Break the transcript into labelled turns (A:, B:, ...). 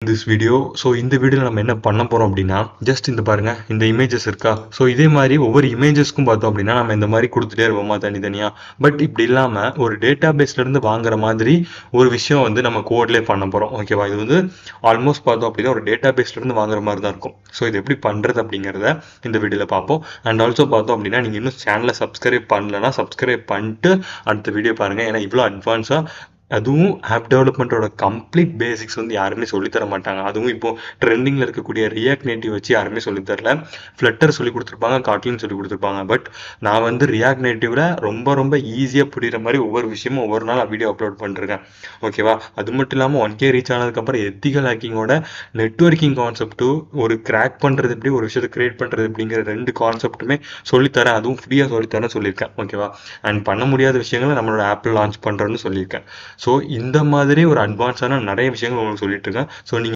A: this video. So இந்த வீடியோவில் நம்ம என்ன பண்ண போகிறோம் அப்படின்னா ஜஸ்ட் இந்த பாருங்க இந்த இமேஜஸ் இருக்கா. ஸோ இதே மாதிரி ஒவ்வொரு இமேஜஸ்க்கும் பார்த்தோம் அப்படின்னா நம்ம இந்த மாதிரி கொடுத்துட்டே இருப்போமா தனித்தனியாக. பட் இப்படி இல்லாமல் ஒரு டேட்டா பேஸ்லேருந்து வாங்குற மாதிரி ஒரு விஷயம் வந்து நம்ம கோட்லேயே பண்ண போகிறோம். ஓகேவா, இது வந்து ஆல்மோஸ்ட் பார்த்தோம் அப்படின்னா ஒரு டேட்டா பேஸ்லேருந்து வாங்குற மாதிரி தான் இருக்கும். ஸோ இது எப்படி பண்ணுறது அப்படிங்கிறத இந்த வீடியோவில் பார்ப்போம். அண்ட் ஆல்சோ பார்த்தோம் அப்படின்னா நீங்கள் இன்னும் சேனலை சப்ஸ்கிரைப் பண்ணலன்னா சப்ஸ்கிரைப் பண்ணிட்டு அடுத்த வீடியோ பாருங்கள். ஏன்னா இவ்வளோ அட்வான்ஸாக அதுவும் ஆப் டெவலப்மெண்ட்டோட கம்ப்ளீட் பேசிக்ஸ் வந்து யாருமே சொல்லித்தர மாட்டாங்க. அதுவும் இப்போ ட்ரெண்டிங்கில் இருக்கக்கூடிய ரியாக்ட் நேட்டிவ் வச்சு யாருமே சொல்லித்தரல. ஃப்ளட்டர் சொல்லி கொடுத்துருப்பாங்க, காட்லின் சொல்லி கொடுத்துருப்பாங்க. பட் நான் வந்து ரியாக்ட் நேட்டிவில் ரொம்ப ஈஸியாக புரிகிற மாதிரி ஒவ்வொரு விஷயமும் ஒவ்வொரு நாள் வீடியோ அப்லோட் பண்ணிருக்கேன். ஓகேவா, அது மட்டும் இல்லாமல் 1K ரீச் ஆனதுக்கப்புறம் எத்திக்கல் ஹேக்கிங்கோட நெட்வொர்க்கிங் கான்செப்ட்டு ஒரு கிராக் பண்ணுறது எப்படி, ஒரு விஷயத்தை கிரியேட் பண்ணுறது அப்படிங்கிற 2 கான்செப்ட்டுமே சொல்லித்தரேன். அதுவும் ஃப்ரீயாக சொல்லித்தரேன்னு சொல்லியிருக்கேன். ஓகேவா, அண்ட் பண்ண முடியாத விஷயங்களை நம்மளோட ஆப்பில் லான்ச் பண்ணுறேன்னு சொல்லியிருக்கேன். ஸோ இந்த மாதிரி ஒரு அட்வான்ஸான நிறைய விஷயங்கள் உங்களுக்கு சொல்லிட்டு இருக்கேன். ஸோ நீங்கள்